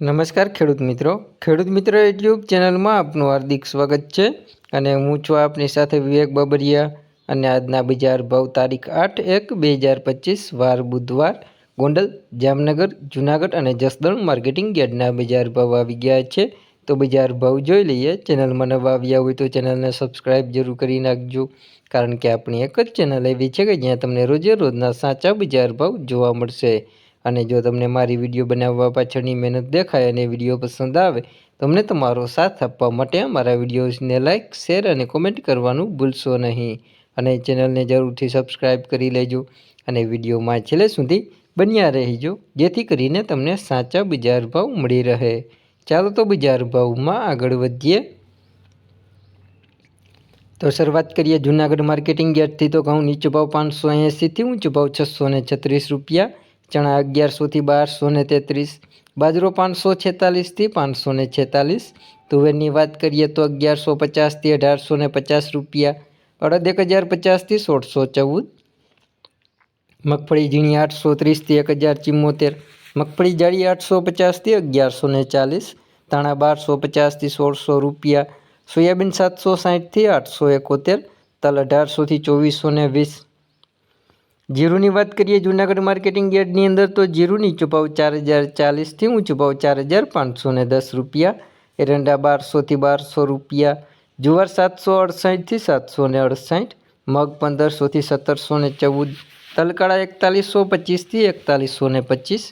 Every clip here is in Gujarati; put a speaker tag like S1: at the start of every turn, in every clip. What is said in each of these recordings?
S1: નમસ્કાર ખેડૂત મિત્રો યુટ્યુબ ચેનલમાં આપનું હાર્દિક સ્વાગત છે અને હું છું આપની સાથે વિવેક બાબરિયા અને આજના બજાર ભાવ તારીખ 8/1/2025 વાર બુધવાર ગોંડલ, જામનગર, જૂનાગઢ અને જસદણ માર્કેટિંગ યાર્ડના બજાર ભાવ આવી ગયા છે। તો બજાર ભાવ જોઈ લઈએ। ચેનલમાં નવા આવ્યા હોય તો ચેનલને સબસ્ક્રાઈબ જરૂર કરી નાખજો, કારણ કે આપણી એક જ ચેનલ એવી છે કે જ્યાં તમને રોજે રોજના સાચા બજાર ભાવ જોવા મળશે। અને જો તમને મારી વિડીયો બનાવવા પાછળની મહેનત દેખાય અને વિડીયો પસંદ આવે તો અમને તમારો સાથ આપવા માટે અમારા વિડીયોઝને લાઇક, શેર અને કોમેન્ટ કરવાનું ભૂલશો નહીં। અને ચેનલને જરૂરથી સબસ્ક્રાઈબ કરી લેજો અને વિડીયોમાં છેલ્લે સુધી બન્યા રહેજો, જેથી કરીને તમને સાચા બજાર ભાવ મળી રહે। ચાલો તો બજાર ભાવમાં આગળ વધીએ। તો શરૂઆત કરીએ જૂનાગઢ માર્કેટિંગ યાર્ડથી। તો ઘઉં નીચો ભાવ 580થી ઊંચો ભાવ 636 રૂપિયા, ચણા 1100થી 1233, બાજરો 546થી 546। તુવેરની વાત કરીએ તો 1150થી 1850 રૂપિયા, અડદ 1050થી 1614, મગફળી ઝીણી 830થી 1074, મગફળી જાડી 850થી 1140, ધાણા 1250થી 1600 રૂપિયા, સોયાબીન 760થી 871, તલ 1800થી 2420। જીરુની વાત કરીએ જૂનાગઢ માર્કેટિંગ યાર્ડની અંદર તો જીરું નીચો ભાવ 4040થી ઊંચો ભાવ 4510 રૂપિયા, એરંડા 1200થી 1200 રૂપિયા, જુવાર 768થી 768, મગ 1500થી 1714, તલકાળા 4125થી 4125।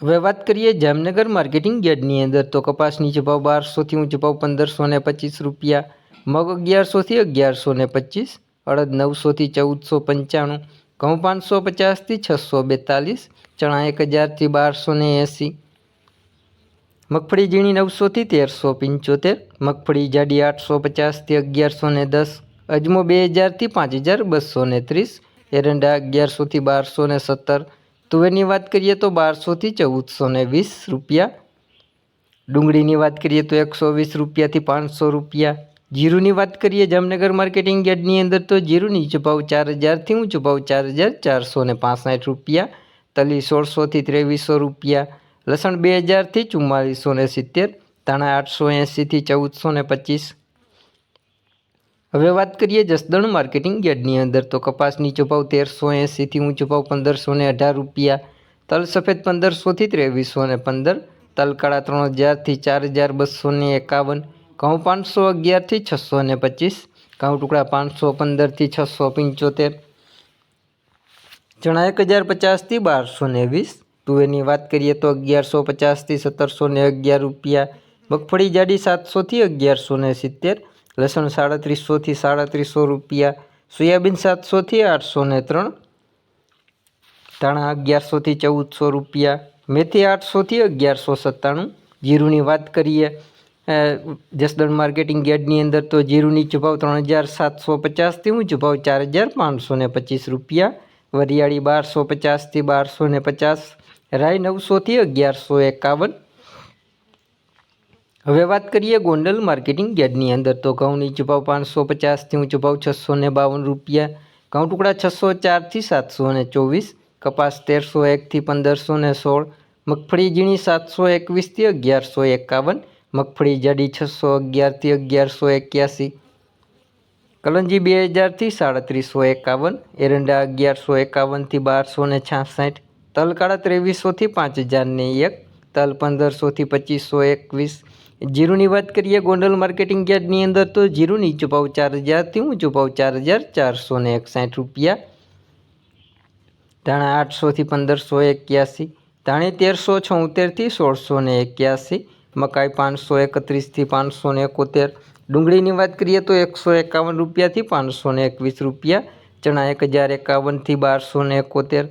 S1: હવે વાત કરીએ જામનગર માર્કેટિંગ યાર્ડની અંદર તો કપાસ નીચો ભાવ 1200થી ઊંચો ભાવ 1525 રૂપિયા, મગ 1100થી 1125, અડદ 900થી 1495, ઘઉં 550થી 642, ચણા 1000થી 1280, મગફળી ઝીણી 900થી 1375, મગફળી જાડી 850થી 1110, અજમો 2000થી 5230, એરંડા 1100થી 1217। તુવેરની વાત કરીએ તો 1200થી 1420 રૂપિયા, ડુંગળીની વાત કરીએ તો 120 રૂપિયાથી 500 રૂપિયા। જીરુની વાત કરીએ જામનગર માર્કેટિંગ યાર્ડની અંદર તો જીરું નીચો ભાવ 4000થી ઊંચો ભાવ 4465 રૂપિયા, તલી 1600થી 2300 રૂપિયા, લસણ 2000થી 4470, ધાણા 880થી 1425। હવે વાત કરીએ જસદણ માર્કેટિંગ યાર્ડની અંદર તો કપાસ નીચો ભાવ 1380થી ઊંચો ભાવ 1518 રૂપિયા, તલ સફેદ 1500થી 2315, તલ કાળા 3000થી 4251, ઘઉં 511થી 625, ઘઉં ટુકડા 515થી 675, ચણા 1050થી 1220। તુવેરની વાત કરીએ તો 1150થી 1711 રૂપિયા, મગફળી જાડી 700થી 1170, લસણ 3700થી 3700 રૂપિયા, સોયાબીન 700થી 803, ધાણા 1100થી 1400 રૂપિયા, મેથી 800થી 1197। જીરુની વાત કરીએ જસદણ માર્કેટિંગ યાર્ડની અંદર તો જીરું નીચો ભાવ 3750થી ઊંચો ભાવ 4525 રૂપિયા, વરિયાળી 1250થી 1250, રાઈ 900થી 1151। હવે વાત કરીએ ગોંડલ માર્કેટિંગ યાર્ડની અંદર તો ઘઉં નીચો ભાવ 550થી ઊંચો ભાવ 652 રૂપિયા, ઘઉં ટુકડા 604થી 724, કપાસ 1301થી 1516, મગફળી ઝીણી 721થી 1151, મગફળી જાડી 611થી 1181, કલંજી 2000થી 3751, એરંડા 1151થી 1266, તલ કાળા 2300થી 5001, તલ 1500થી 2521। જીરુની વાત કરીએ ગોંડલ માર્કેટિંગ યાર્ડની અંદર તો જીરું નીચો ભાવ 4000થી ઊંચો ભાવ 4461 રૂપિયા, ધાણા 800થી 1581, ધાણી 1376થી 1681, મકાઈ 531થી 571। ડુંગળીની વાત કરીએ તો 151 રૂપિયાથી 521 રૂપિયા, ચણા 1051થી 1271,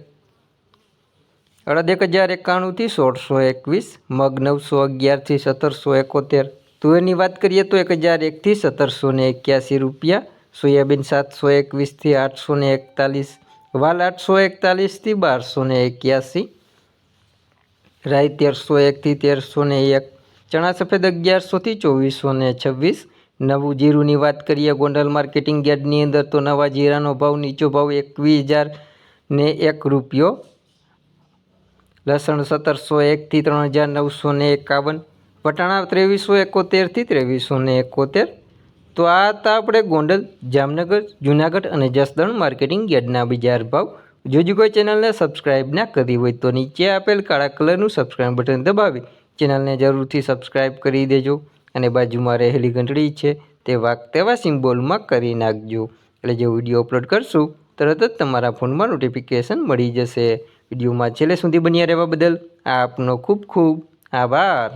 S1: અડદ 1091થી 1621, મગ 911થી 1771। તુવેરની વાત કરીએ તો 1001થી 1781 રૂપિયા, સોયાબીન 721થી 841, વાલ 841થી 1281, રાઈ 1301થી 1301, ચણા સફેદ 1100થી 2426। નવું જીરુની વાત કરીએ ગોંડલ માર્કેટિંગ યાર્ડની અંદર તો નવા જીરાનો ભાવ નીચો ભાવ 21001 રૂપિયો, લસણ 1701 થી 3951, વટાણા 2371 થી 2371। તો આ હતા આપણે ગોંડલ, જામનગર, જૂનાગઢ અને જસદણ માર્કેટિંગ યાર્ડના બજાર ભાવ। જો કોઈ ચેનલને સબસ્ક્રાઈબ ના કરી હોય તો નીચે આપેલ કાળા કલરનું સબસ્ક્રાઈબ બટન દબાવી ચેનલને જરૂરથી સબસ્ક્રાઈબ કરી દેજો અને બાજુમાં રહેલી ઘંટડી છે તે તેવા સિમ્બોલમાં કરી નાખજો, એટલે જે વિડીયો અપલોડ કરશું તરત જ તમારા ફોનમાં નોટિફિકેશન મળી જશે। વિડીયોમાં છેલ્લે સુધી બન્યા રહેવા બદલ આપનો ખૂબ ખૂબ આભાર।